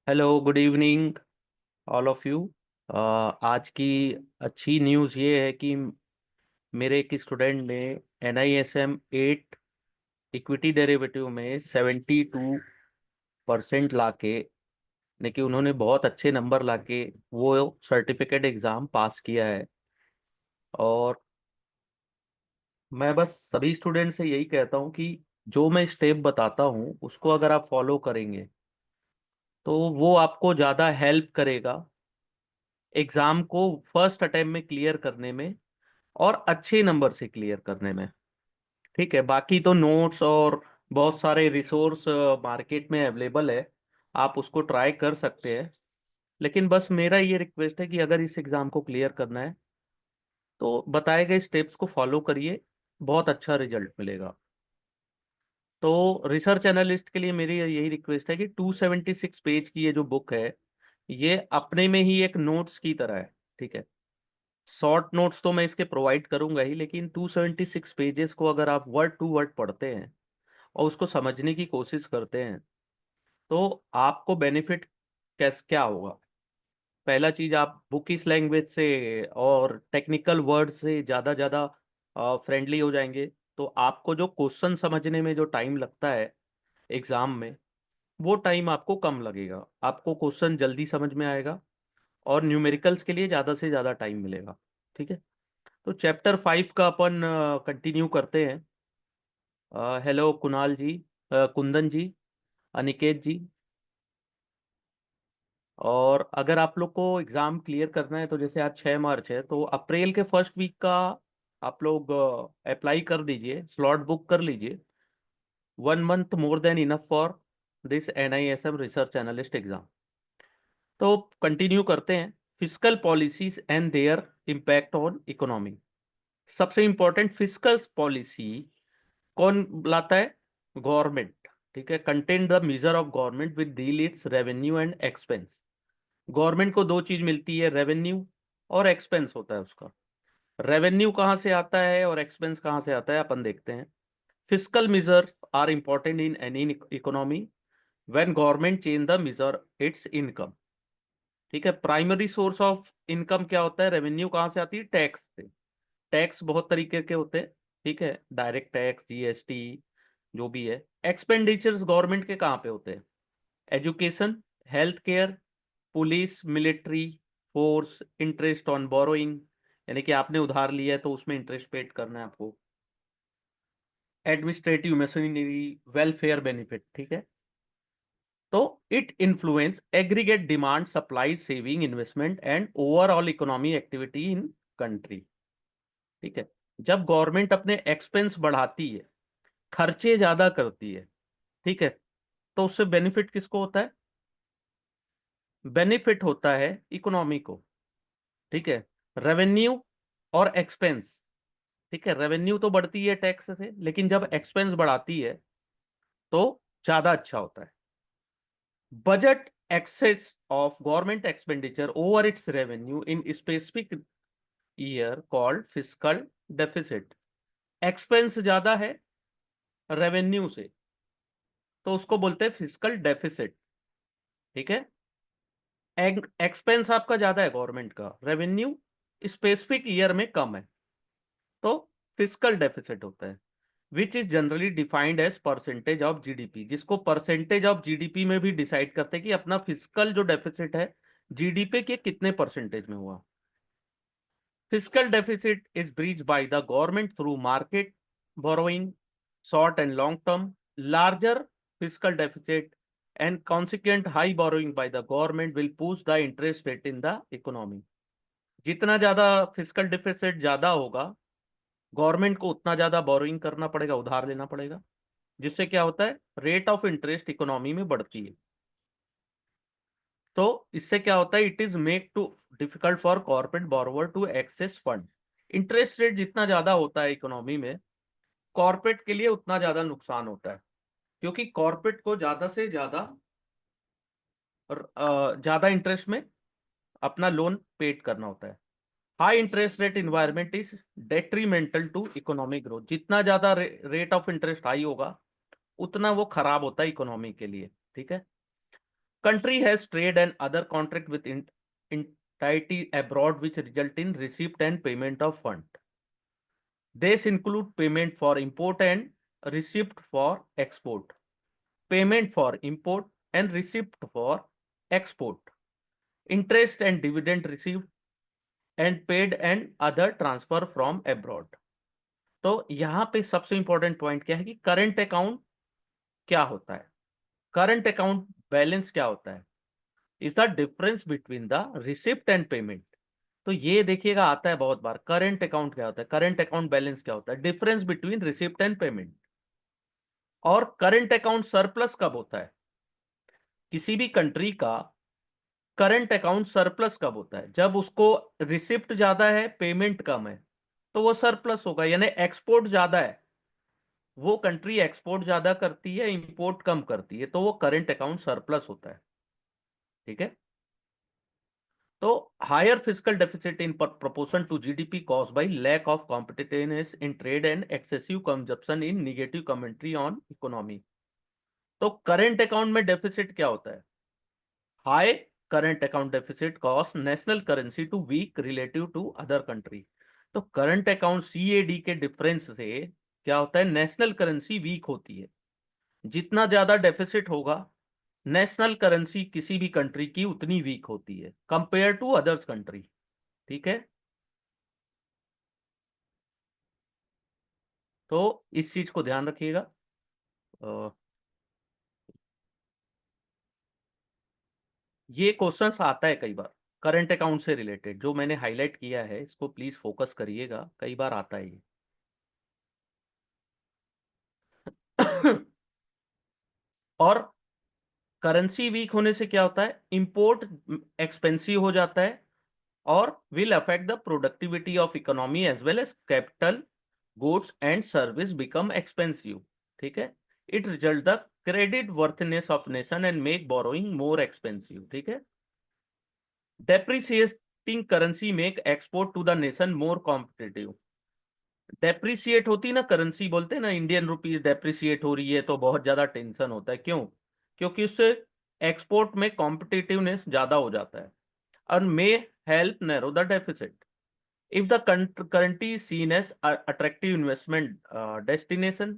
Hello, good evening all of you. आज की अच्छी न्यूज़ ये है कि मेरे एक स्टूडेंट ने NISM 8 इक्विटी डेरिवेटिव में 72% लाके, यानी कि उन्होंने बहुत अच्छे नंबर लाके वो सर्टिफिकेट एग्ज़ाम पास किया है। और मैं बस सभी स्टूडेंट से यही कहता हूँ कि जो मैं स्टेप बताता हूँ उसको अगर आप फॉलो करेंगे तो वो आपको ज़्यादा हेल्प करेगा एग्ज़ाम को फर्स्ट अटेम्प्ट में क्लियर करने में और अच्छे नंबर से क्लियर करने में। ठीक है, बाकी तो नोट्स और बहुत सारे रिसोर्स मार्केट में अवेलेबल है, आप उसको ट्राई कर सकते हैं। लेकिन बस मेरा ये रिक्वेस्ट है कि अगर इस एग्ज़ाम को क्लियर करना है तो बताए गए स्टेप्स को फॉलो करिए, बहुत अच्छा रिजल्ट मिलेगा। तो रिसर्च एनालिस्ट के लिए मेरी यही रिक्वेस्ट है कि 276 पेज की ये जो बुक है ये अपने में ही एक नोट्स की तरह है। ठीक है, शॉर्ट नोट्स तो मैं इसके प्रोवाइड करूंगा ही, लेकिन 276 पेजेस को अगर आप वर्ड टू वर्ड पढ़ते हैं और उसको समझने की कोशिश करते हैं तो आपको बेनिफिट कैस क्या होगा। पहला चीज, आप बुक इस लैंग्वेज से और टेक्निकल वर्ड से ज़्यादा फ्रेंडली हो जाएंगे। तो आपको जो क्वेश्चन समझने में जो टाइम लगता है एग्जाम में, वो टाइम आपको कम लगेगा, आपको क्वेश्चन जल्दी समझ में आएगा और न्यूमेरिकल्स के लिए ज़्यादा से ज़्यादा टाइम मिलेगा। ठीक है, तो चैप्टर 5 का अपन कंटिन्यू करते हैं। हेलो कुणाल जी, कुंदन जी, अनिकेत जी। और अगर आप लोग को एग्ज़ाम क्लियर करना है तो जैसे आज 6 मार्च है तो अप्रैल के फर्स्ट वीक का आप लोग अप्लाई कर दीजिए, स्लॉट बुक कर लीजिए। 1 month more than enough for this NISM research analyst exam. तो कंटिन्यू करते हैं, physical policies and there impact on economy. सबसे इंपॉर्टेंट फिजिकल पॉलिसी कौन लाता है? गवर्नमेंट। ठीक है, contain the measure of government with deal it's revenue and expense. Government को दो चीज मिलती है, रेवेन्यू और एक्सपेंस होता है उसका। रेवेन्यू कहाँ से आता है और एक्सपेंस कहाँ से आता है अपन देखते हैं। Physical measure are important in any economy when government change the measure its income. ठीक है, प्राइमरी सोर्स ऑफ इनकम क्या होता है? रेवेन्यू कहाँ से आती है? टैक्स से। टैक्स बहुत तरीके के होते हैं। ठीक है, डायरेक्ट टैक्स, GST, जो भी है। एक्सपेंडिचर्स गवर्नमेंट के कहाँ पे होते हैं? Education, health care, police, military force, interest on borrowing, यानी कि आपने उधार लिया है तो उसमें इंटरेस्ट पेड करना है आपको। Administrative machinery, welfare benefit. ठीक है, तो it influence aggregate demand, supply, saving, investment and overall economy activity in country. ठीक है, जब गवर्नमेंट अपने एक्सपेंस बढ़ाती है, खर्चे ज्यादा करती है, ठीक है, तो उससे बेनिफिट किसको होता है? बेनिफिट होता है इकोनॉमी को। ठीक है, रेवेन्यू और एक्सपेंस। ठीक है, रेवेन्यू तो बढ़ती है टैक्स से, लेकिन जब एक्सपेंस बढ़ाती है तो ज्यादा अच्छा होता है। Budget excess of government expenditure over its revenue in specific year called fiscal deficit. Expense ज्यादा है रेवेन्यू से तो उसको बोलते हैं फिस्कल डेफिसिट। ठीक है, एक्सपेंस आपका ज्यादा है गवर्नमेंट का, रेवेन्यू स्पेसिफिक ईयर में कम है, तो फिस्कल डेफिसिट होता है। Which is generally defined as percentage of GDP, जिसको परसेंटेज ऑफ जीडीपी में भी डिसाइड करते हैं कि अपना फिस्कल जो डेफिसिट है जीडीपी के कितने परसेंटेज में हुआ। Fiscal deficit is breach by the government through market borrowing, short and long term. Larger fiscal deficit and consequent high borrowing by the government will push the interest rate in the economy। जितना ज्यादा fiscal deficit ज्यादा होगा, government को उतना ज्यादा borrowing करना पड़ेगा, उधार लेना पड़ेगा, जिससे क्या होता है? रेट ऑफ इंटरेस्ट इकोनॉमी में बढ़ती है। तो इससे क्या होता है? It is make too difficult for corporate borrower to access fund. Interest rate जितना ज्यादा होता है इकोनॉमी में, कॉर्पोरेट के लिए उतना ज्यादा नुकसान होता है, क्योंकि कॉर्पोरेट को ज्यादा से ज्यादा इंटरेस्ट में अपना लोन पेड करना होता है। High interest rate environment is detrimental to economic growth. जितना ज्यादा रेट ऑफ इंटरेस्ट हाई होगा उतना वो खराब होता है इकोनॉमी के लिए। ठीक है, Country has trade and other contract with entity abroad which result in receipt and payment of fund. These include payment for import and receipt for export, payment for import and receipt for export, interest and dividend received and paid and other transfer from abroad. तो यहां पे सबसे important point क्या है कि current account क्या होता है, करंट अकाउंट बैलेंस क्या होता है, is the difference between the receipt and payment. तो ये देखिएगा आता है बहुत बार, करंट अकाउंट क्या होता है, करंट अकाउंट बैलेंस क्या होता है, difference between receipt and payment. और करंट अकाउंट सरप्लस कब होता है, किसी भी कंट्री का करंट अकाउंट सरप्लस कब होता है, जब उसको रिसिप्ट ज्यादा है पेमेंट कम है, तो वो सरप्लस होगा। यानी एक्सपोर्ट ज्यादा है, वो कंट्री एक्सपोर्ट ज्यादा करती है इंपोर्ट कम करती है, तो वो करंट अकाउंट सरप्लस होता है। ठीक है, तो higher physical deficit in proportion to GDP caused by lack of competitiveness in trade and excessive consumption in negative commentary on economy। तो करंट अकाउंट में डेफिसिट क्या होता है, high current account deficit cause national currency to weak relative to other country. तो current account CAD के difference से क्या होता है, नेशनल करेंसी वीक होती है। जितना ज्यादा डेफिसिट होगा नेशनल करेंसी किसी भी कंट्री की उतनी वीक होती है कंपेयर टू अदर्स कंट्री। ठीक है, तो इस चीज को ध्यान रखिएगा। अ, ये क्वेश्चंस आता है कई बार करंट अकाउंट से रिलेटेड, जो मैंने हाईलाइट किया है इसको प्लीज फोकस करिएगा, कई बार आता है ये। और करेंसी वीक होने से क्या होता है, इंपोर्ट एक्सपेंसिव हो जाता है और will affect the productivity of economy as well as capital goods and service become expensive. ठीक है, it result the credit worthiness of nation and make borrowing more expensive. ठीक है, depreciating currency make export to the nation more competitive. Depreciate होती ना currency, बोलते हैं ना Indian rupees depreciate हो रही है तो बहुत ज्यादा टेंशन होता है, क्यों, क्योंकि उससे एक्सपोर्ट में कॉम्पिटिटिवनेस ज्यादा हो जाता है और may help narrow the deficit. If the country is seen as attractive investment destination,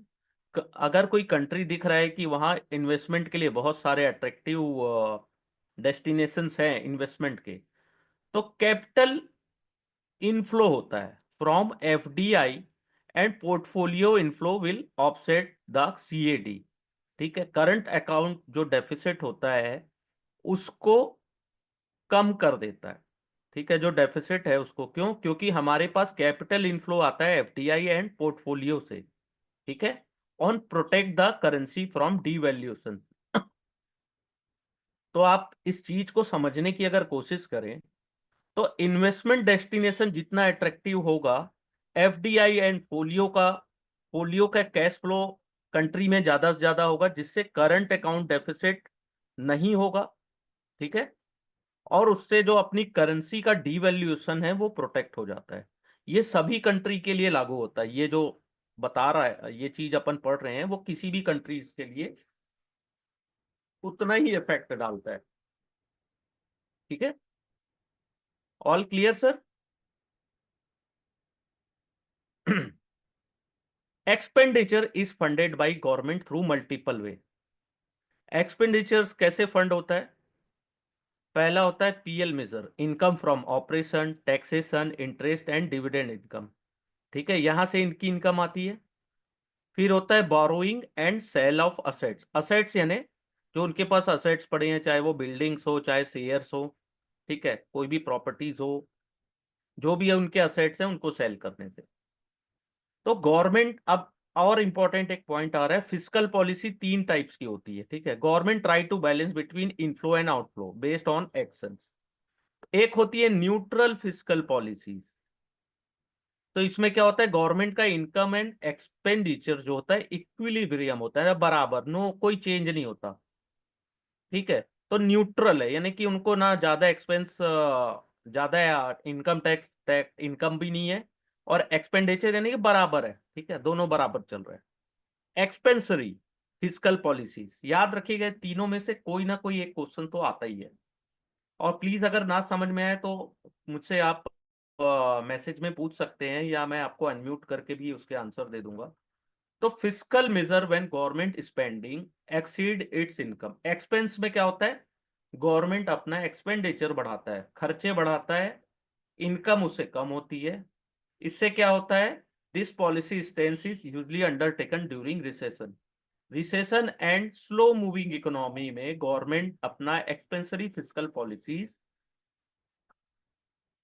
अगर कोई कंट्री दिख रहा है कि वहां इन्वेस्टमेंट के लिए बहुत सारे अट्रैक्टिव डेस्टिनेशंस हैं इन्वेस्टमेंट के, तो कैपिटल इनफ्लो होता है from FDI and portfolio inflow will offset the CAD। ठीक है, करंट अकाउंट जो डेफिसिट होता है उसको कम कर देता है। ठीक है, जो डेफिसिट है उसको, क्यों, क्योंकि हमारे पास कैपिटल इनफ्लो आता है FDI एंड पोर्टफोलियो से। ठीक है, on protect the currency from devaluation. तो आप इस चीज को समझने की अगर कोशिश करें तो इन्वेस्टमेंट डेस्टिनेशन जितना अट्रैक्टिव होगा, FDI एंड फोलियो का कैश फ्लो कंट्री में ज्यादा से ज्यादा होगा, जिससे करंट अकाउंट डेफिसिट नहीं होगा। ठीक है, और उससे जो अपनी करेंसी का डीवैल्यूएशन है वो प्रोटेक्ट हो जाता है। ये सभी कंट्री के लिए लागू होता है, ये जो बता रहा है ये चीज अपन पढ़ रहे हैं वो किसी भी कंट्रीज के लिए उतना ही इफेक्ट डालता है। ठीक है, all clear sir. Expenditure is funded by government through multiple way. Expenditures कैसे फंड होता है, पहला होता है PL measure, income from operation, taxation, interest and dividend income. ठीक है, यहां से इनकी इनकम आती है। फिर होता है borrowing and sale of assets, assets यानी जो उनके पास असेट्स पड़े हैं, चाहे वो बिल्डिंग्स हो चाहे शेयर्स हो, ठीक है, कोई भी प्रॉपर्टीज हो, जो भी है उनके असेट्स हैं उनको सेल करने से। तो गवर्नमेंट अब और इंपॉर्टेंट एक पॉइंट आ रहा है, फिजिकल पॉलिसी तीन टाइप्स की होती है। ठीक है, government try to balance between inflow and outflow based on action. एक होती है न्यूट्रल फिजिकल पॉलिसी। तो इसमें क्या होता है, गवर्नमेंट का इनकम एंड एक्सपेंडिचर जो होता है इक्विलिब्रियम होता है, बराबर, नो कोई चेंज नहीं होता। ठीक है, तो न्यूट्रल है, यानी कि उनको ना ज्यादा एक्सपेंस, ज्यादा इनकम टैक्स टैक्स इनकम भी नहीं है, और एक्सपेंडिचर यानी कि बराबर है। ठीक है, दोनों बराबर चल रहा है। एक्सपेंसरी, फिजिकल पॉलिसीज, याद रखिएगा तीनों में से कोई ना कोई एक क्वेश्चन तो आता ही है। और प्लीज अगर ना समझ में आए तो मुझसे आप मैसेज में पूछ सकते हैं, या मैं आपको अनम्यूट करके भी उसके आंसर दे दूंगा। तो fiscal measure when government spending exceed its income. Expense में क्या होता है, गवर्नमेंट अपना एक्सपेंडिचर बढ़ाता है, खर्चे बढ़ाता है, इनकम उससे कम होती है। इससे क्या होता है, this policy stance is usually undertaken during recession. Recession and slow moving economy में गवर्नमेंट अपना एक्सपेंसरी फिस्कल पॉलिसीज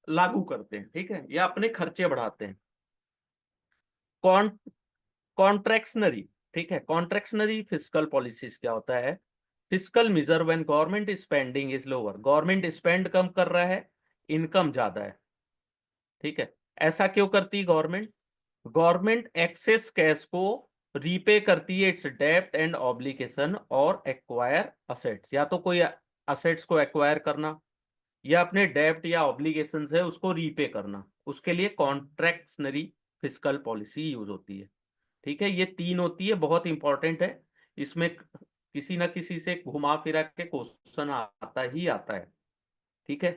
लागू करते हैं, ठीक है, या अपने खर्चे बढ़ाते हैं। कॉन कॉन्ट्रैक्शनरी, ठीक है, कॉन्ट्रैक्शनरी फिस्कल पॉलिसीज क्या होता है, fiscal measure when government spending is lower. Government spend कम कर रहा है, इनकम ज्यादा है, ठीक है। ऐसा क्यों करती है गवर्नमेंट, गवर्नमेंट एक्सेस कैश को रीपे करती है इट्स डेब्ट एंड ऑब्लिगेशन और एक्वायर असेट्स। या तो कोई असेट्स को एक्वायर करना, या अपने डेब्ट या ऑब्लिगेशन है उसको रीपे करना, उसके लिए कॉन्ट्रैक्शनरी फिस्कल पॉलिसी यूज होती है, ठीक है। ये तीन होती है, बहुत इंपॉर्टेंट है। इसमें किसी ना किसी से घुमा फिरा के क्वेश्चन आता ही आता है, ठीक है।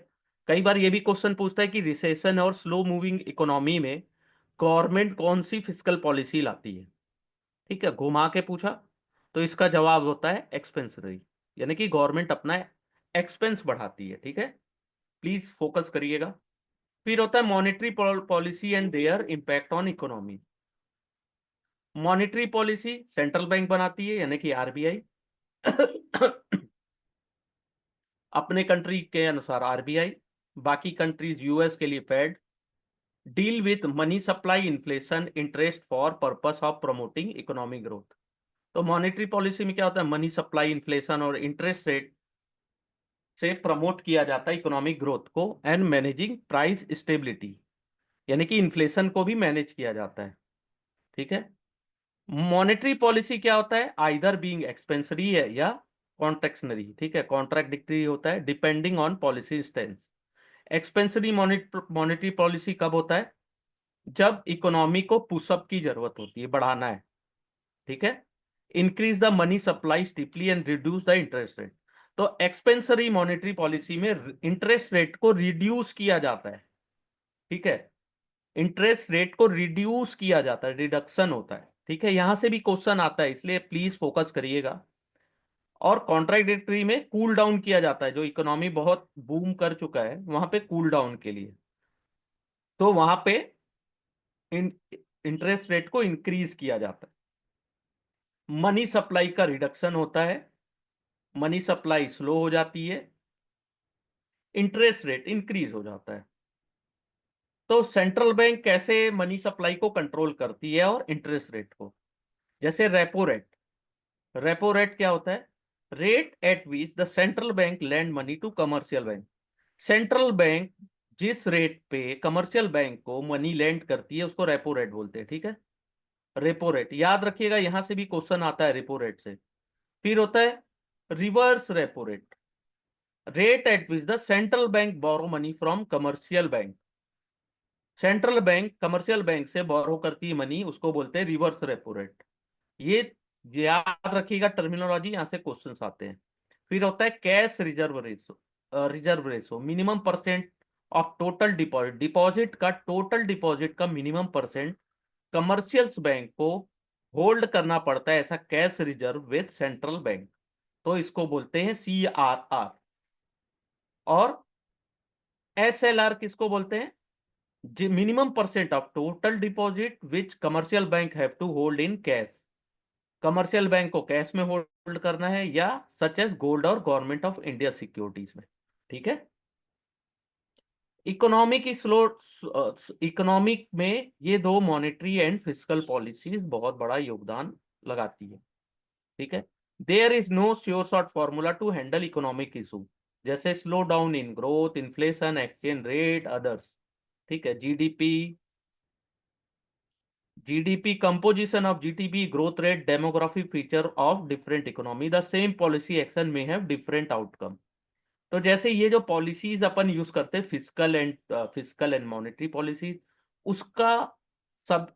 कई बार ये भी क्वेश्चन पूछता है कि रिसेशन और स्लो मूविंग इकोनॉमी में गवर्नमेंट कौन सी फिस्कल पॉलिसी लाती है, ठीक है, घुमा के पूछा। तो इसका जवाब होता है एक्सपेंसरी, यानी कि गवर्नमेंट अपना एक्सपेंस बढ़ाती है, ठीक है। प्लीज फोकस करिएगा। फिर होता है monetary policy and their impact on economy. Monetary policy central bank बनाती है, यानी कि आरबीआई। अपने कंट्री के अनुसार आरबीआई, बाकी कंट्रीज यूएस के लिए Fed. Deal with money supply inflation interest for purpose of promoting economic growth. तो मॉनेटरी पॉलिसी में क्या होता है, मनी सप्लाई इन्फ्लेशन और इंटरेस्ट रेट से प्रमोट किया जाता है इकोनॉमिक ग्रोथ को, एंड मैनेजिंग प्राइस स्टेबिलिटी, यानी कि इन्फ्लेशन को भी मैनेज किया जाता है, ठीक है। मॉनेटरी पॉलिसी क्या होता है, आइदर बीइंग एक्सपेंसरी है या कॉन्ट्रैक्शनरी, ठीक है, कॉन्ट्रैक्टिटरी होता है depending on policy stance. Expansionary monetary policy कब होता है, जब इकोनॉमी को पुशअप की जरूरत होती है, बढ़ाना है, ठीक है। Increase the money supply steeply and reduce the interest rate. तो एक्सपेंसरी मॉनेटरी पॉलिसी में इंटरेस्ट रेट को रिड्यूस किया जाता है, ठीक है, इंटरेस्ट रेट को रिड्यूस किया जाता है, रिडक्शन होता है, ठीक है। यहां से भी क्वेश्चन आता है, इसलिए प्लीज फोकस करिएगा। और कॉन्ट्रैक्टिटरी में कूल डाउन किया जाता है, जो इकोनॉमी बहुत बूम कर चुका है वहां पे कूल डाउन के लिए, तो वहां पे इंटरेस्ट रेट को इंक्रीज किया जाता है। मनी सप्लाई का रिडक्शन होता है, मनी सप्लाई स्लो हो जाती है, इंटरेस्ट रेट इंक्रीज हो जाता है। तो सेंट्रल बैंक कैसे मनी सप्लाई को कंट्रोल करती है और इंटरेस्ट रेट को, जैसे रेपो रेट। रेपो रेट क्या होता है, rate at which the central bank lend money to commercial bank. Central bank जिस रेट पे कमर्शियल बैंक को मनी लैंड करती है उसको रेपो रेट बोलते हैं, ठीक है। रेपो रेट याद रखिएगा, यहां से भी क्वेश्चन आता है रेपो रेट से। फिर होता है reverse repo rate, rate at which the central bank borrow money from commercial bank. Central bank commercial bank से बोरो करती है मनी, उसको बोलते हैं रिवर्स रेपो रेट। ये याद रखिएगा टर्मिनोलॉजी, यहां से क्वेश्चंस आते हैं। फिर होता है cash reserve ratio, reserve ratio minimum percent of total deposit. Deposit का टोटल डिपॉजिट का मिनिमम परसेंट कमर्शियल्स बैंक को होल्ड करना पड़ता है, ऐसा cash reserve with central bank, तो इसको बोलते हैं CRR। और SLR किसको बोलते हैं, minimum percent of total deposit which commercial bank have to hold in cash. Commercial bank को कैश में होल्ड करना है, या सच एज गोल्ड और गवर्नमेंट ऑफ इंडिया सिक्योरिटीज में, ठीक है। इकोनॉमी की स्लो, इकोनॉमिक में ये दो मॉनेटरी एंड फिस्कल पॉलिसीज बहुत बड़ा योगदान लगाती है, ठीक है। There is no sure short formula to handle economic issue, जैसे slow down in growth, inflation, exchange rate, others, ठीक है। GDP composition of GDP, growth rate, demography feature of different economy, the same policy action may have different outcome. तो जैसे ये जो policies अपन use करते हैं physical and monetary policies, उसका सब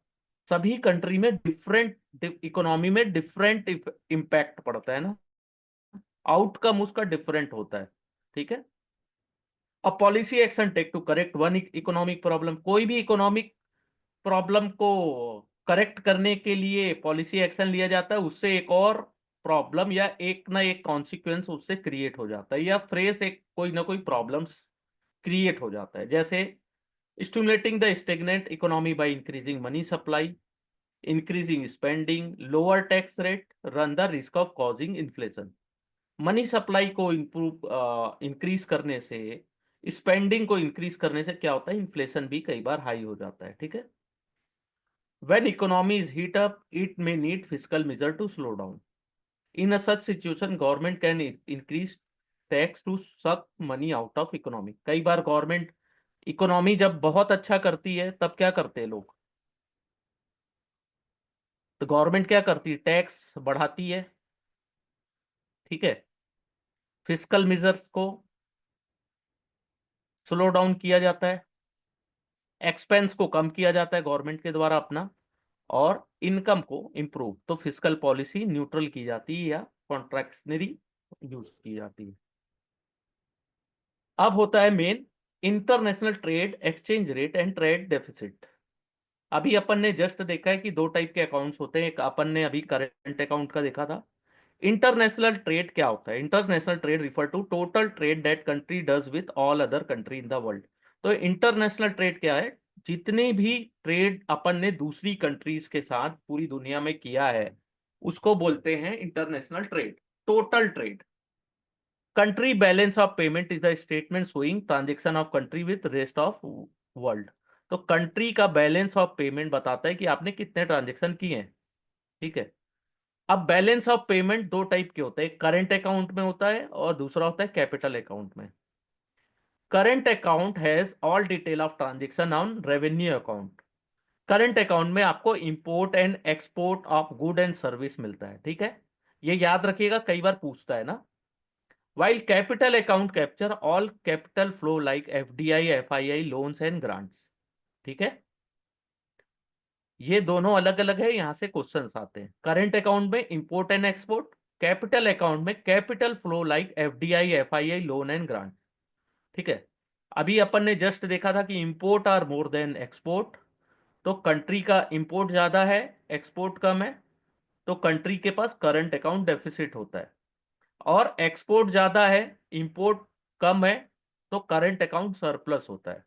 सभी कंट्री में डिफरेंट इकोनॉमी में डिफरेंट इम्पैक्ट पड़ता है ना, आउटकम उसका डिफरेंट होता है, ठीक है। अब policy action take to correct one economic problem, कोई भी इकोनॉमिक प्रॉब्लम को करेक्ट करने के लिए पॉलिसी एक्शन लिया जाता है, उससे एक और प्रॉब्लम या एक ना एक कॉन्सिक्वेंस उससे क्रिएट हो जाता है, या फ्रेस एक कोई ना कोई प्रॉब्लम्स क्रिएट हो जाता है। जैसे stimulating the stagnant economy by increasing money supply, increasing spending, lower tax rate, run the risk of causing inflation. Money supply को इंक्रीज करने से, स्पेंडिंग को इंक्रीज करने से क्या होता है, इन्फ्लेशन भी कई बार हाई हो जाता है, ठीक है। When economy is heat up, it may need fiscal measure to slow down. In a such situation, government can increase tax to suck money out of economy. कई बार गवर्नमेंट इकोनॉमी जब बहुत अच्छा करती है तब क्या करते हैं लोग, तो गवर्नमेंट क्या करती है, टैक्स बढ़ाती है, ठीक है। फिस्कल मेजर्स को स्लो डाउन किया जाता है, एक्सपेंस को कम किया जाता है गवर्नमेंट के द्वारा अपना, और इनकम को इंप्रूव, तो फिस्कल पॉलिसी न्यूट्रल की जाती है या कॉन्ट्रैक्शनरी यूज की जाती है। अब होता है main, international trade, exchange rate and trade deficit. अभी अपन ने जस्ट देखा है कि दो टाइप के अकाउंट्स होते हैं, एक अपन ने अभी करंट अकाउंट का देखा था। इंटरनेशनल ट्रेड क्या होता है, international trade refer to total trade that country does with all other country in the world. तो इंटरनेशनल ट्रेड क्या है, जितनी भी ट्रेड अपन ने दूसरी कंट्रीज के साथ पूरी दुनिया में किया है उसको बोलते हैं international trade, total trade. Country balance of payment is a statement showing transaction of country with rest of world. तो कंट्री का बैलेंस ऑफ पेमेंट बताता है कि आपने कितने ट्रांजेक्शन किए हैं, ठीक है। अब बैलेंस ऑफ पेमेंट दो टाइप के होते हैं, करंट अकाउंट में होता है और दूसरा होता है कैपिटल अकाउंट में। Current account has all detail of transaction on revenue account. Current account में आपको import and export of good and service मिलता है, ठीक है। ये याद रखिएगा, कई बार पूछता है ना। While capital account capture all capital flow like FDI, FII, loans and grants, ठीक है। ये दोनों अलग अलग है, यहां से क्वेश्चंस आते हैं। करंट अकाउंट में import and export, capital account में capital flow like FDI, FII, loan and grant, ठीक है। अभी अपन ने जस्ट देखा था कि import are more than export, तो कंट्री का इंपोर्ट ज्यादा है, एक्सपोर्ट कम है, तो कंट्री के पास करंट अकाउंट डेफिसिट होता है। और एक्सपोर्ट ज्यादा है, इंपोर्ट कम है, तो करंट अकाउंट सरप्लस होता है।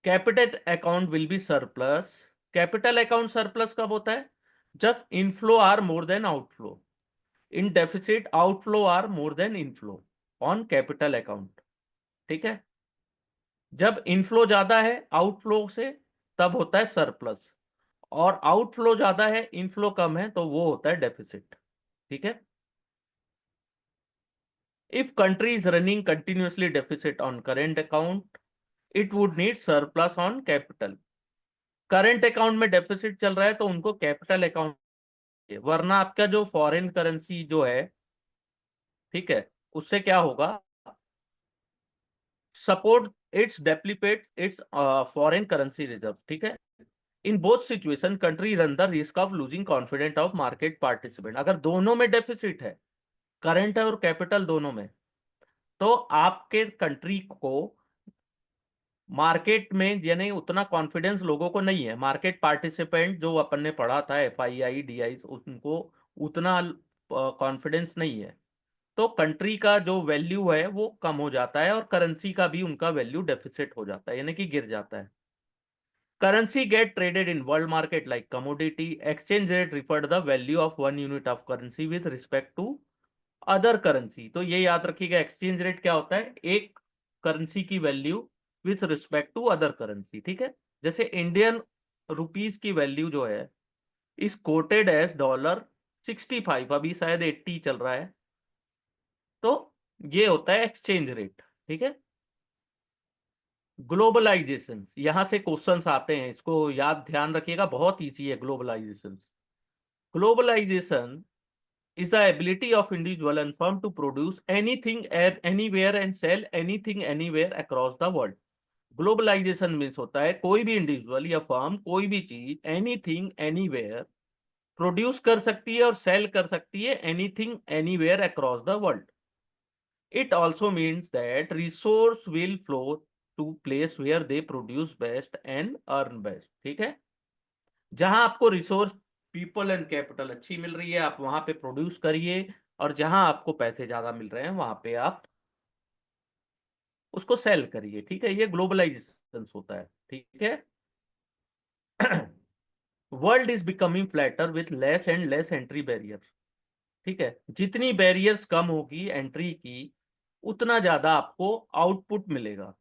Capital account will be surplus. Capital account surplus कब होता है, जब inflow are more than outflow. In deficit outflow are more than inflow on capital account, ठीक है। जब इनफ्लो ज्यादा है आउटफ्लो से तब होता है सरप्लस, और आउटफ्लो ज्यादा है इनफ्लो कम है तो वो होता है डेफिसिट, ठीक है। If country is running continuously deficit on current account, it would need surplus on capital. Current account में डेफिसिट चल रहा है तो उनको कैपिटल अकाउंट, वरना आपका जो फॉरेन करेंसी जो है, ठीक है, उससे क्या होगा, support its depletes its foreign currency reserve, ठीक है। In both situation country run the risk of losing confident of market participant. अगर दोनों में डेफिसिट है, करंट और कैपिटल दोनों में, तो आपके कंट्री को मार्केट में यानी उतना कॉन्फिडेंस लोगों को नहीं है, मार्केट पार्टिसिपेंट जो अपन ने पढ़ा था FII, DI, उनको उतना कॉन्फिडेंस नहीं है, तो कंट्री का जो वैल्यू है वो कम हो जाता है और करेंसी का भी उनका वैल्यू डेफिसिट हो जाता है, यानी कि गिर जाता है। Currency get traded in world market like commodity, exchange rate refer the value of one unit of currency with respect to other currency. तो ये याद रखिएगा, एक्सचेंज रेट क्या होता है, एक करेंसी की value with respect to other currency, ठीक है। जैसे इंडियन रुपीस की वैल्यू जो है इस कोटेड एज $65, अभी शायद 80 चल रहा है, तो ये होता है एक्सचेंज रेट, ठीक है। ग्लोबलाइजेशन, यहां से क्वेश्चंस आते हैं, इसको याद ध्यान रखिएगा, बहुत इजी है globalisation. Globalisation is the ability of individual and firm to produce anything at anywhere and sell anything anywhere across the world. Globalisation means होता है कोई भी इंडिविजुअल या फर्म कोई भी चीज एनीथिंग एनीवेयर प्रोड्यूस कर सकती है और सेल कर सकती है anything anywhere across the world. It also means that resource will flow to place where they produce best and earn best. ठीक है, जहां आपको रिसोर्स पीपल एंड कैपिटल अच्छी मिल रही है आप वहां पे प्रोड्यूस करिए, और जहां आपको पैसे ज्यादा मिल रहे हैं वहां पे आप उसको सेल करिए। ठीक है, ये ग्लोबलाइजेशन होता है। ठीक है। World is becoming flatter with less and less entry barrier. ठीक है, जितनी बैरियर्स कम होगी एंट्री की उतना ज्यादा आपको आउटपुट मिलेगा।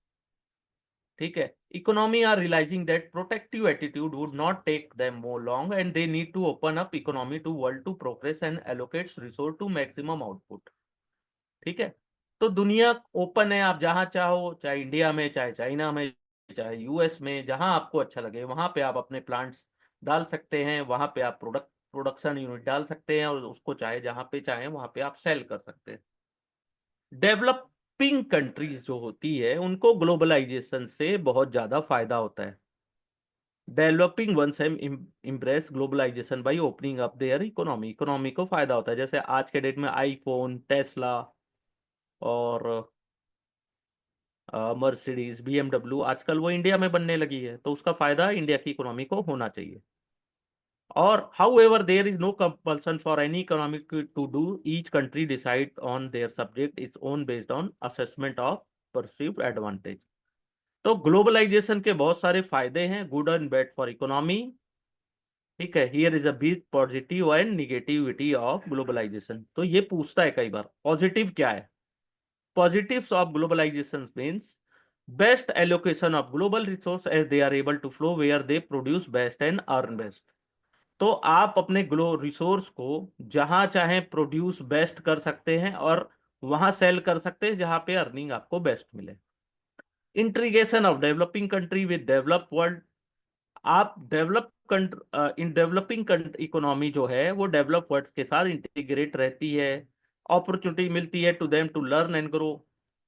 ठीक है, economy are realising that protective attitude would not take them more long and they need to open up economy to world to progress and allocates resource to maximum output. ठीक है, तो दुनिया ओपन है, आप जहां चाहो, चाहे इंडिया में, चाहे चाइना में, चाहे यूएस में, जहां आपको अच्छा लगे वहां पे आप अपने प्लांट्स डाल सकते हैं, वहां पे आप प्रोडक्शन यूनिट डाल सकते हैं, और उसको चाहे जहां पे चाहे वहां पे आप सेल कर सकते हैं। डेवलपिंग कंट्रीज जो होती है उनको ग्लोबलाइजेशन से बहुत ज्यादा फायदा होता है। Developing ones embrace globalisation by opening up their economy. Economy को फायदा होता है, जैसे आज के डेट में आईफोन, टेस्ला और मर्सिडीज, बीएमडब्ल्यू, आजकल वो इंडिया में बनने लगी है, तो उसका फायदा इंडिया की इकोनॉमी को होना चाहिए। और however there is no compulsion for any economic to do, each country decide on their subject its own based on assessment of perceived advantage। तो ग्लोबलाइजेशन के बहुत सारे फायदे हैं, good and bad for economy. ठीक है, here is a big positive and negativity of globalisation. तो ये पूछता है कई बार पॉजिटिव क्या है। Positives of globalization means best allocation of global resource as they are able to flow where they produce best and earn best। तो आप अपने ग्लो रिसोर्स को जहां चाहे प्रोड्यूस बेस्ट कर सकते हैं और वहां सेल कर सकते हैं जहां पे अर्निंग आपको बेस्ट मिले। Integration of developing country with develop world. आप डेवलप इन डेवलपिंग इकोनॉमी जो है वो डेवलप वर्ल्ड के साथ इंटीग्रेट रहती है, अपॉर्चुनिटी मिलती है to them to learn and grow.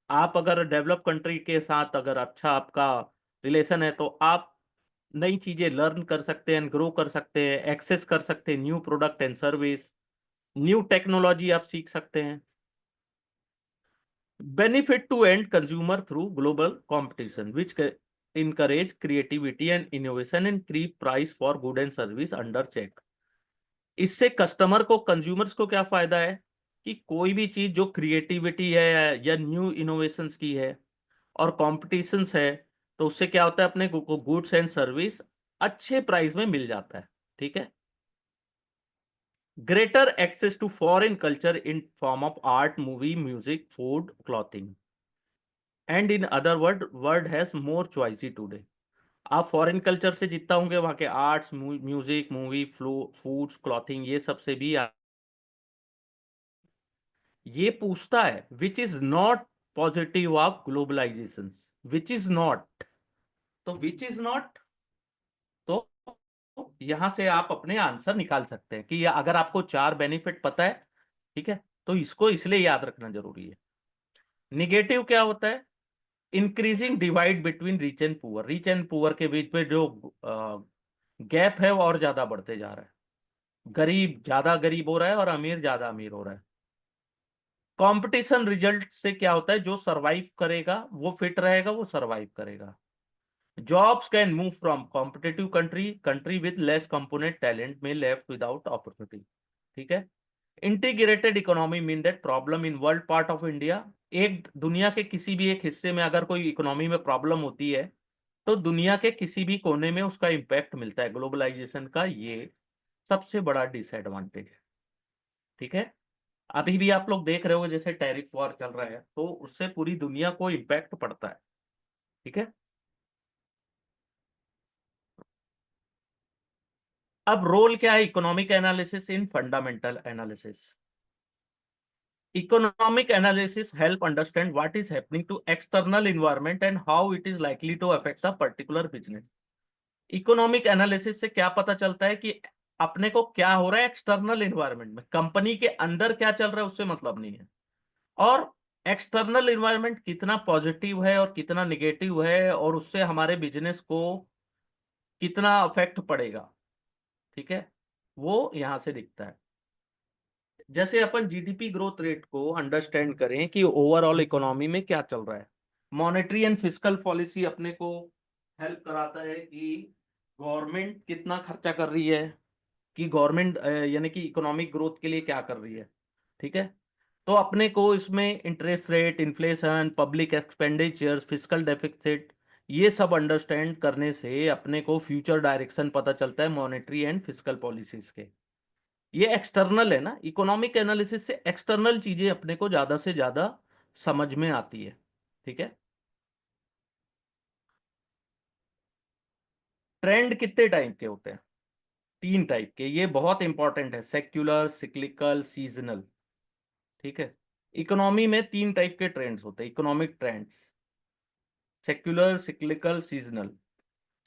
आप अगर डेवलप कंट्री के साथ अगर अच्छा आपका रिलेशन है तो आप नई चीजें लर्न कर सकते हैं, ग्रो कर सकते हैं, एक्सेस कर सकते हैं new product and service, new technology आप सीख सकते हैं। Benefit to end consumer through global competition which encourage creativity and innovation and keep price for good and service under check। इससे कस्टमर को, कंज्यूमर्स को क्या फायदा है कि कोई भी चीज जो क्रिएटिविटी है या न्यू इनोवेशंस की है और कॉम्पिटिशन्स है, तो उससे क्या होता है अपने को गुड्स एंड सर्विस अच्छे प्राइस में मिल जाता है। ठीक है, greater access to foreign culture in form of art, movie, music, food, clothing and in other word has more choices today. आप फॉरेन कल्चर से जितना होंगे वहां के arts, music, movie, foods, clothing, ये सब से भी ये पूछता है which is not positive of globalisation. Which is not, तो विच इज नॉट, तो यहां से आप अपने आंसर निकाल सकते हैं कि अगर आपको चार बेनिफिट पता है, ठीक है, तो इसको इसलिए याद रखना जरूरी है। निगेटिव क्या होता है? Increasing divide between rich and poor. Rich and poor के बीच में जो गैप है वो और ज्यादा बढ़ते जा रहा है, गरीब ज्यादा गरीब हो रहा है और अमीर ज्यादा अमीर हो रहा है। कंपटीशन रिजल्ट से क्या होता है, जो सरवाइव करेगा वो फिट रहेगा, वो सरवाइव करेगा। Jobs can move from competitive country, country with less component talent में लेफ्ट विदाउट अपॉर्चुनिटी। ठीक है, integrated economy mean that problem in world part of India. एक दुनिया के किसी भी एक हिस्से में अगर कोई इकोनॉमी में प्रॉब्लम होती है तो दुनिया के किसी भी कोने में उसका इम्पैक्ट मिलता है। ग्लोबलाइजेशन का ये सबसे बड़ा डिसएडवांटेज है। ठीक है, अभी भी आप लोग देख रहे हो जैसे टैरिफ वॉर चल रहा है तो उससे पूरी दुनिया को इम्पैक्ट पड़ता है। ठीक है, अब रोल क्या है economic analysis in fundamental analysis. Economic analysis help understand what is happening to external environment and how it is likely to affect a particular business. Economic analysis से क्या पता चलता है कि अपने को क्या हो रहा है एक्सटर्नल इन्वायरमेंट में, कंपनी के अंदर क्या चल रहा है उससे मतलब नहीं है, और एक्सटर्नल इन्वायरमेंट कितना पॉजिटिव है और कितना निगेटिव है, और उससे हमारे बिजनेस को कितना अफेक्ट पड़ेगा, ठीक है, वो यहां से दिखता है। जैसे अपन जीडीपी ग्रोथ रेट को अंडरस्टैंड करें कि ओवरऑल इकोनॉमी में क्या चल रहा है, मॉनेटरी एंड फिस्कल पॉलिसी अपने को हेल्प कराता है कि गवर्नमेंट कितना खर्चा कर रही है, कि गवर्नमेंट यानी कि इकोनॉमिक ग्रोथ के लिए क्या कर रही है, ठीक है। तो अपने को इसमें interest rate, inflation, public expenditure, fiscal deficit, ये सब अंडरस्टैंड करने से अपने को फ्यूचर डायरेक्शन पता चलता है मॉनेटरी एंड फिस्कल पॉलिसीज के। ये एक्सटर्नल है ना, इकोनॉमिक एनालिसिस से एक्सटर्नल चीजें अपने को ज्यादा से ज्यादा समझ में आती है, ठीक है। ट्रेंड कितने टाइप के होते हैं? 3 टाइप के, ये बहुत इंपॉर्टेंट है, सेक्युलर, सिक्लिकल, सीजनल, ठीक है। इकोनॉमी में 3 टाइप के ट्रेंड्स होते हैं, economic trends, secular, cyclical, seasonal.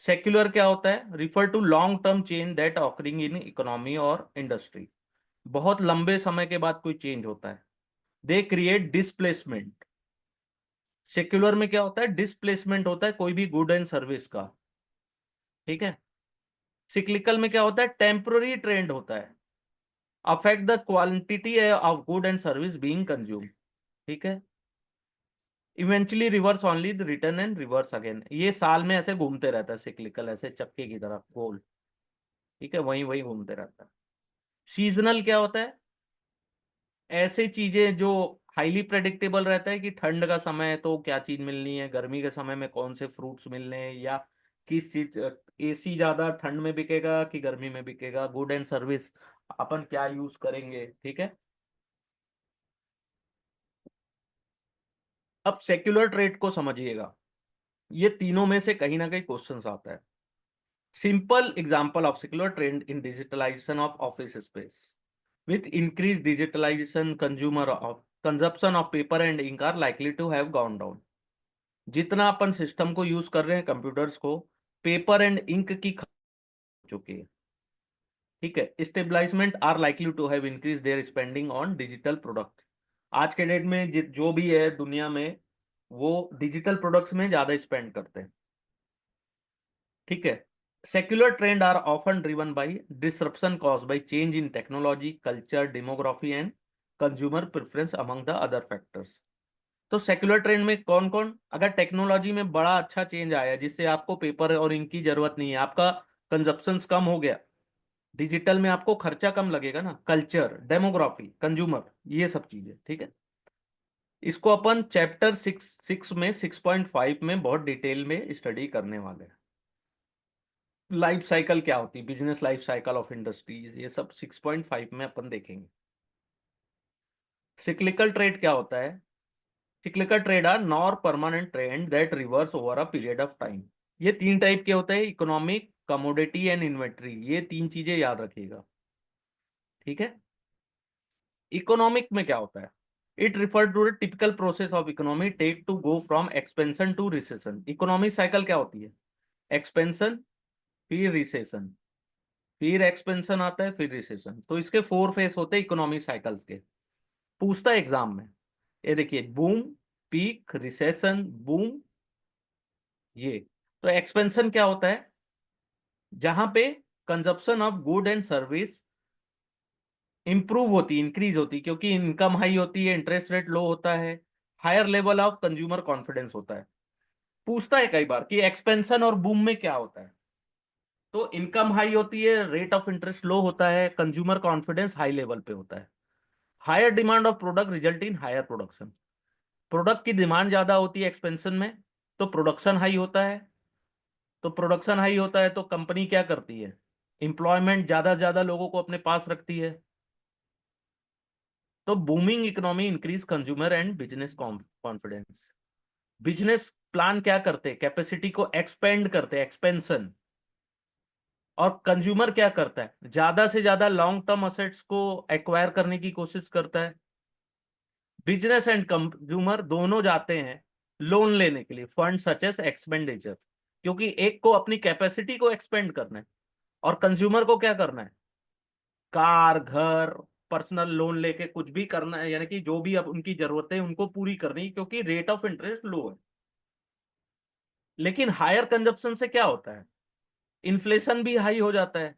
Secular क्या होता है? Refer to long term change that occurring in economy और इंडस्ट्री। बहुत लंबे समय के बाद कोई चेंज होता है। They create displacement. सेक्युलर में क्या होता है? डिस्प्लेसमेंट होता है कोई भी गुड एंड सर्विस का, ठीक है। सिक्लिकल में क्या होता है? टेम्पररी ट्रेंड होता है, affect the quantity of good and service being consume, ठीक है। Eventually reverse only the return and reverse again, ये साल में ऐसे घूमते रहता है, सिक्लिकल ऐसे चक्के की तरह गोल, ठीक है, वही वही घूमते रहता है। सीजनल क्या होता है? ऐसे चीजें जो हाईली प्रेडिक्टेबल रहता है कि ठंड का समय है तो क्या चीज मिलनी है, गर्मी के समय में कौन से फ्रूट्स मिलने हैं, या किस चीज, एसी ज्यादा ठंड में बिकेगा कि गर्मी में बिकेगा, गुड एंड सर्विस अपन क्या यूज करेंगे, ठीक है। अब सेक्युलर ट्रेड को समझिएगा, ये तीनों में से कहीं ना कहीं क्वेश्चंस आता है। Simple example of secular trend in digitalisation of office space, with increased digitalization consumer of consumption of paper and ink are likely to have gone down। जितना अपन सिस्टम को यूज कर रहे हैं कंप्यूटर्स को, पेपर एंड इंक की खपत हो चुकी है, ठीक है। Establishment are likely to have increase their spending on digital product. आज के डेट में जो भी है दुनिया में, वो डिजिटल प्रोडक्ट्स में ज्यादा स्पेंड करते हैं, ठीक है। Secular trend are often driven by disruption caused by change in technology, culture, demography and consumer preference among the other factors. तो सेक्युलर ट्रेंड में कौन कौन, अगर टेक्नोलॉजी में बड़ा अच्छा चेंज आया जिससे आपको पेपर और इंक की जरूरत नहीं है, आपका कंजप्शन कम हो गया, डिजिटल में आपको खर्चा कम लगेगा ना, कल्चर, डेमोग्राफी, कंज्यूमर, ये सब चीजें, ठीक है। इसको अपन चैप्टर 6 में 6.5 में बहुत डिटेल में स्टडी करने वाले हैं। लाइफ साइकिल क्या होती है, business life cycle of industries, ये सब 6.5 में अपन देखेंगे। सिक्लिकल ट्रेड क्या होता है? Cyclical trade are nor permanent trend that reverse over a period of time. ये 3 टाइप के होते हैं, इकोनॉमिक, कमोडिटी एंड इन्वेंट्री, ये 3 चीजें याद रखिएगा, ठीक है। इकोनॉमिक में क्या होता है? It refer to the typical process of economy take to go from expansion to recession. Economic cycle क्या होती है? एक्सपेंशन, फिर रिसेशन, फिर एक्सपेंशन आता है, फिर रिसेशन। तो इसके 4 फेस होते हैं इकोनॉमिक साइकिल्स के। पूछता है एग्जाम में, ये देखिए, बूम, पीक, रिसेशन, बूम, ये। तो एक्सपेंशन क्या होता है? जहां पे consumption of good and service improve होती, इंक्रीज होती, क्योंकि इनकम हाई होती है, इंटरेस्ट रेट लो होता है, higher level of consumer confidence होता है। पूछता है कई बार कि एक्सपेंशन और बूम में क्या होता है, तो इनकम हाई होती है, रेट ऑफ इंटरेस्ट लो होता है, कंज्यूमर कॉन्फिडेंस हाई लेवल पे होता है। Higher demand of product result in higher production. Product की डिमांड ज्यादा होती है एक्सपेंशन में, तो प्रोडक्शन हाई होता है। तो प्रोडक्शन हाई होता है तो कंपनी क्या करती है? इंप्लॉयमेंट ज्यादा से ज्यादा लोगों को अपने पास रखती है। तो booming economy increase consumer and business confidence. Business plan क्या करते हैं? कैपेसिटी को एक्सपेंड करते हैं, एक्सपेंशन। और कंज्यूमर क्या करता है? ज्यादा से ज्यादा लॉन्ग टर्म असेट्स को एक्वायर करने की कोशिश करता है। बिजनेस एंड कंज्यूमर दोनों जाते हैं लोन लेने के लिए, फंड सच एज एक्सपेंडिचर, क्योंकि एक को अपनी कैपेसिटी को एक्सपेंड करना है और कंज्यूमर को क्या करना है? कार, घर, पर्सनल लोन लेके कुछ भी करना है, यानी कि जो भी अब उनकी जरूरतें हैं उनको पूरी करनी है, क्योंकि रेट ऑफ इंटरेस्ट लो है। लेकिन हायर कंजप्शन से क्या होता है, इन्फ्लेशन भी हाई हो जाता है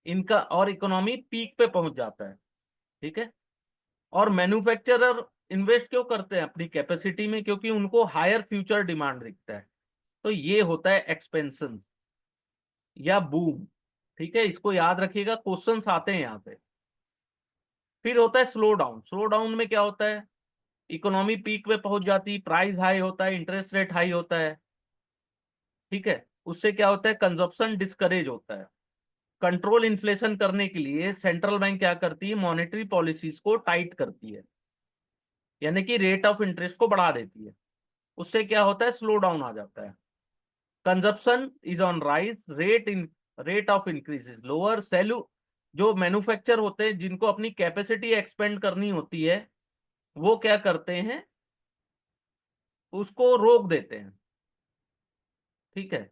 इनका, और इकोनॉमी पीक पे पहुंच जाता है। ठीक है। और मैन्युफैक्चरर इन्वेस्ट क्यों करते हैं अपनी कैपेसिटी में, क्योंकि उनको हायर फ्यूचर डिमांड दिखता है। तो ये होता है एक्सपेंशन या बूम। ठीक है, इसको याद रखिएगा, क्वेश्चंस आते हैं यहाँ पे। फिर होता है स्लो डाउन। स्लो डाउन में क्या होता है, इकोनॉमी पीक पे पहुंच जाती, प्राइस हाई होता है, इंटरेस्ट रेट हाई होता है। ठीक है। उससे क्या होता है, कंजप्शन डिस्करेज होता है। कंट्रोल इन्फ्लेशन करने के लिए सेंट्रल बैंक क्या करती है, मॉनेटरी पॉलिसीज को टाइट करती है, यानी कि रेट ऑफ इंटरेस्ट को बढ़ा देती है। उससे क्या होता है, स्लो डाउन आ जाता है। Consumption is on rise, rate of increase is lower. Selu जो मैन्युफैक्चर होते हैं, जिनको अपनी कैपेसिटी एक्सपेंड करनी होती है, वो क्या करते हैं, उसको रोक देते हैं। ठीक है,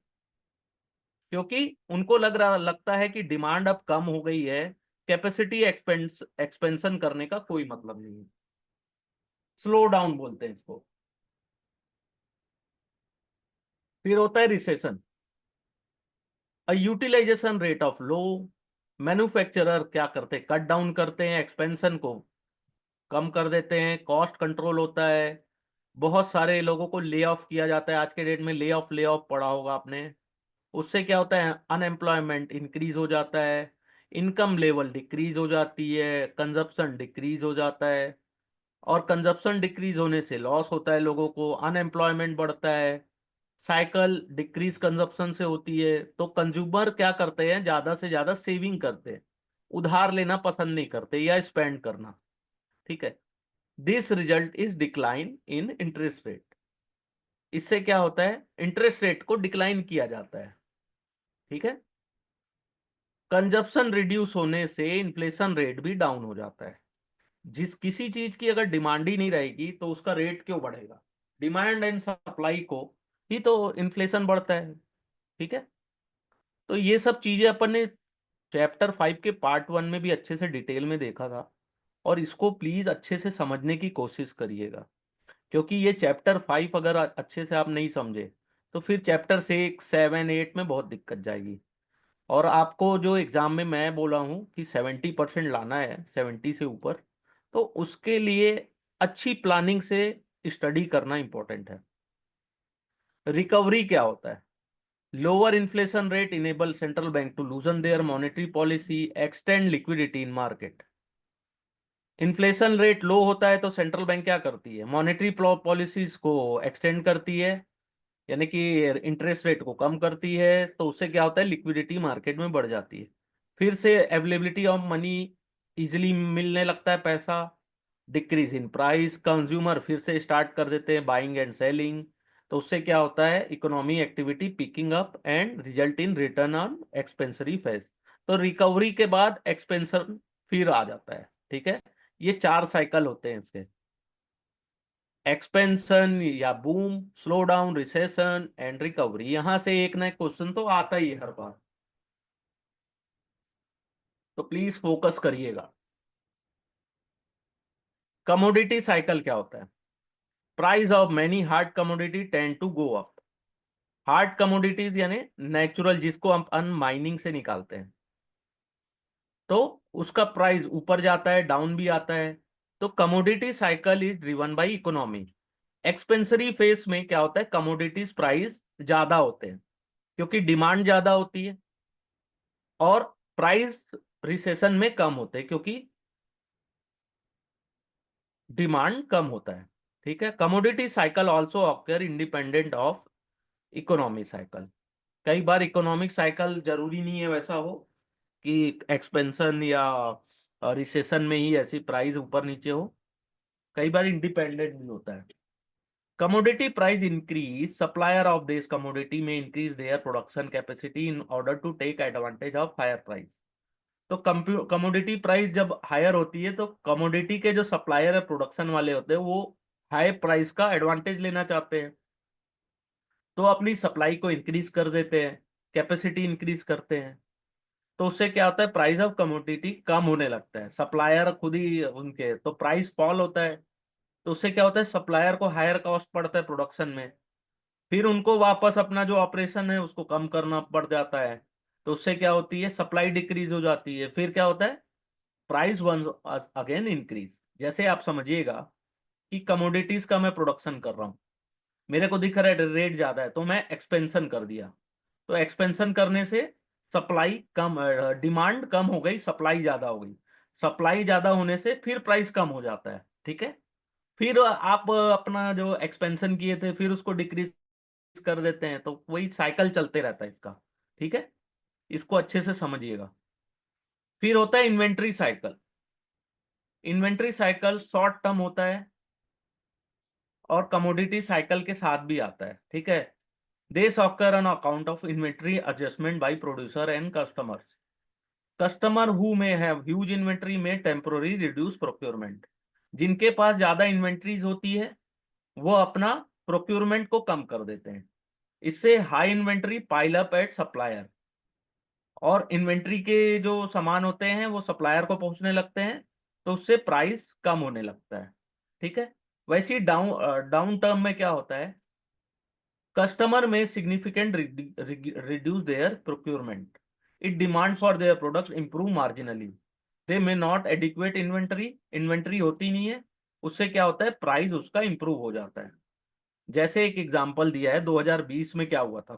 क्योंकि उनको लगता है कि डिमांड अब कम हो गई है, कैपेसिटी एक्सपेंशन करने का कोई मतलब नहीं है। स्लो डाउन बोलते हैं इसको। फिर होता है recession, utilisation rate of low. Manufacturer क्या करते हैं, कट डाउन करते हैं, एक्सपेंशन को कम कर देते हैं, कॉस्ट कंट्रोल होता है। बहुत सारे लोगों को ले ऑफ किया जाता है, आज के डेट में ले ऑफ पढ़ा होगा आपने। उससे क्या होता है, अनएम्प्लॉयमेंट इंक्रीज हो जाता है, इनकम लेवल डिक्रीज हो जाती है, कंजप्शन डिक्रीज हो जाता है। और कंजप्शन डिक्रीज होने से लॉस होता है लोगों को, अनएम्प्लॉयमेंट बढ़ता है। साइकिल डिक्रीज कंजप्शन से होती है, तो कंज्यूमर क्या करते हैं, ज्यादा से ज्यादा सेविंग करते हैं, उधार लेना पसंद नहीं करते या स्पेंड करना। ठीक है। This result is decline in interest rate. इससे क्या होता है, इंटरेस्ट रेट को डिक्लाइन किया जाता है। ठीक है। कंजप्शन रिड्यूस होने से इन्फ्लेशन रेट भी डाउन हो जाता है। जिस किसी चीज की अगर डिमांड ही नहीं रहेगी तो उसका रेट क्यों बढ़ेगा, डिमांड एंड सप्लाई को ही तो इन्फ्लेशन बढ़ता है। ठीक है। तो ये सब चीजें अपन ने चैप्टर 5 के पार्ट 1 में भी अच्छे से डिटेल में देखा था, और इसको प्लीज अच्छे से समझने की कोशिश करिएगा। क्योंकि ये चैप्टर 5 अगर अच्छे से आप नहीं समझे, तो फिर चैप्टर 6, 7, 8 में बहुत दिक्कत जाएगी। और आपको जो एग्जाम में मैं बोला हूँ कि 70% लाना है, 70 से ऊपर, तो उसके लिए अच्छी प्लानिंग से स्टडी करना इंपॉर्टेंट है। रिकवरी क्या होता है, lower inflation rate enable central bank to loosen their monetary policy, extend liquidity in market. Inflation rate low होता है तो सेंट्रल बैंक क्या करती है, मॉनेटरी पॉलिसीज को एक्सटेंड करती है, यानी कि इंटरेस्ट रेट को कम करती है। तो उससे क्या होता है, लिक्विडिटी मार्केट में बढ़ जाती है। फिर से अवेलेबिलिटी ऑफ मनी, इजिली मिलने लगता है पैसा। डिक्रीज इन प्राइस, कंज्यूमर फिर से स्टार्ट कर देते हैं बाइंग एंड सेलिंग। तो उससे क्या होता है, economy activity picking up and result in return on expansionary phase. तो रिकवरी के बाद एक्सपेंशन फिर आ जाता है। ठीक है। ये 4 साइकिल होते हैं इसके, एक्सपेंशन या boom, slow down, recession and recovery. यहां से एक ना एक क्वेश्चन तो आता ही है हर बार, तो प्लीज फोकस करिएगा। कमोडिटी साइकिल क्या होता है, price of many hard commodity tend to go up. Hard commodities यानी नेचुरल, जिसको हम माइनिंग से निकालते हैं, तो उसका प्राइस ऊपर जाता है, डाउन भी आता है। तो commodity cycle is driven by economy. Expansionary phase में क्या होता है, कमोडिटीज प्राइस ज्यादा होते हैं क्योंकि डिमांड ज्यादा होती है, और प्राइस रिसेशन में कम होते हैं क्योंकि डिमांड कम होता है। ठीक है। Commodity cycle also occur independent of economy cycle. कई बार इकोनॉमिक साइकिल जरूरी नहीं है वैसा हो कि एक्सपेंशन या रिसेशन में ही ऐसी प्राइस ऊपर नीचे हो, कई बार इंडिपेंडेंट भी होता है। Commodity price increase, supplier of this commodity may increase their production capacity in order to take advantage of higher price. तो कमोडिटी प्राइस जब हायर होती है तो कमोडिटी के जो सप्लायर है, प्रोडक्शन वाले होते हैं, वो हाई प्राइस का एडवांटेज लेना चाहते हैं, तो अपनी सप्लाई को इंक्रीज कर देते हैं, कैपेसिटी इंक्रीज करते हैं। तो उससे क्या होता है, प्राइस ऑफ कमोडिटी कम होने लगता है, सप्लायर खुद ही उनके, तो प्राइस फॉल होता है। तो उससे क्या होता है, सप्लायर को हायर कॉस्ट पड़ता है प्रोडक्शन में, फिर उनको वापस अपना जो ऑपरेशन है उसको कम करना पड़ जाता है। तो उससे क्या होती है, सप्लाई डिक्रीज हो जाती है, फिर क्या होता है, प्राइस वन अगेन इंक्रीज। जैसे आप समझिएगा कि कमोडिटीज का मैं प्रोडक्शन कर रहा हूँ, मेरे को दिख रहा है रेट ज्यादा है, तो मैं एक्सपेंशन कर दिया। तो एक्सपेंशन करने से सप्लाई कम, डिमांड कम हो गई, सप्लाई ज्यादा हो गई। सप्लाई ज्यादा होने से फिर प्राइस कम हो जाता है, ठीक है। फिर आप अपना जो एक्सपेंशन किए थे फिर उसको डिक्रीज कर देते हैं, तो वही साइकिल चलते रहता है इसका, ठीक है। इसको अच्छे से समझिएगा। फिर होता है inventory cycle. Inventory cycle short term होता है और कमोडिटी साइकिल के साथ भी आता है, ठीक है। This occur on account of inventory adjustment by producer and customers. Customer who may have huge inventory may temporary reduce procurement. जिनके पास ज्यादा इन्वेंट्रीज होती है वो अपना प्रोक्योरमेंट को कम कर देते हैं। इससे high inventory pile up at supplier, और इन्वेंट्री के जो सामान होते हैं वो सप्लायर को पहुंचने लगते हैं, तो उससे प्राइस कम होने लगता है, ठीक है। वैसे ही डाउन टर्म में क्या होता है, कस्टमर में significant reduce there procurement, it demand for their products improve marginally, they may not adequate inventory, inventory होती नहीं है, उससे क्या होता है, प्राइस उसका इंप्रूव हो जाता है। जैसे एक एग्जांपल दिया है, 2020 में क्या हुआ था,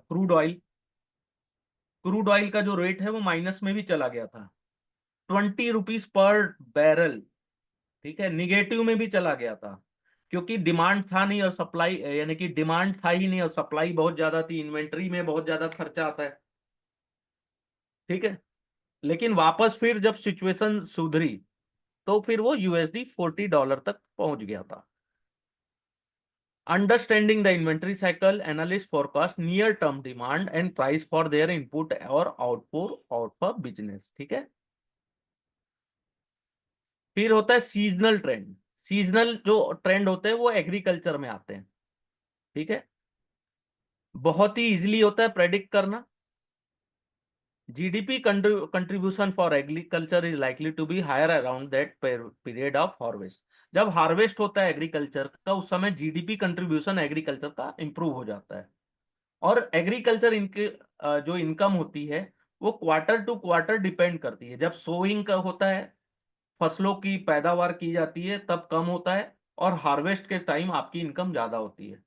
क्रूड ऑयल का जो रेट है वो माइनस में भी चला गया था, 20 रुपीज पर बैरल, ठीक है, निगेटिव में भी चला गया था। क्योंकि डिमांड था नहीं और सप्लाई, यानी कि डिमांड था ही नहीं और सप्लाई बहुत ज्यादा थी, इन्वेंट्री में बहुत ज्यादा खर्चा आता है, ठीक है। लेकिन वापस फिर जब सिचुएशन सुधरी तो फिर वो $40 तक पहुंच गया था। Understanding the inventory cycle, analyst forecast near term demand and price for their input और आउटपुट बिजनेस, ठीक है। फिर होता है सीजनल ट्रेंड। सीजनल जो ट्रेंड होते हैं वो एग्रीकल्चर में आते हैं, ठीक है। बहुत ही इजीली होता है प्रेडिक्ट करना। GDP contribution for agriculture is likely to be higher around that period of harvest. जब हार्वेस्ट होता है एग्रीकल्चर का उस समय जीडीपी कंट्रीब्यूशन एग्रीकल्चर का इंप्रूव हो जाता है। और एग्रीकल्चर इनके जो इनकम होती है वो क्वार्टर टू क्वार्टर डिपेंड करती है। जब सोइंग का होता है, फसलों की पैदावार की जाती है, तब कम होता है, और हार्वेस्ट के टाइम आपकी इनकम ज्यादा होती है।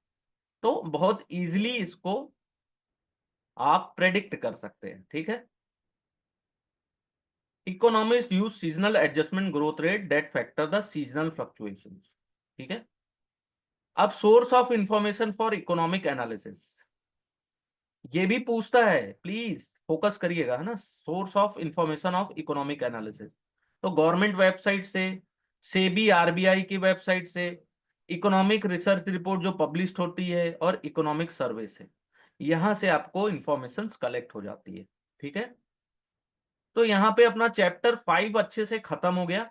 तो बहुत इजीली इसको आप प्रेडिक्ट कर सकते हैं, ठीक है। Economist use seasonal adjustment growth rate that factor the seasonal fluctuation, ठीक है। अब source of information for economic analysis, ये भी पूछता है, प्लीज फोकस करिएगा, है ना। Source of information of economic analysis, तो गवर्नमेंट वेबसाइट से, सेबी आरबीआई की वेबसाइट से, इकोनॉमिक रिसर्च रिपोर्ट जो पब्लिश होती है, और इकोनॉमिक सर्वे से, यहां से आपको इंफॉर्मेशन कलेक्ट हो जाती है, ठीक है। तो यहाँ पे अपना चैप्टर 5 अच्छे से खत्म हो गया।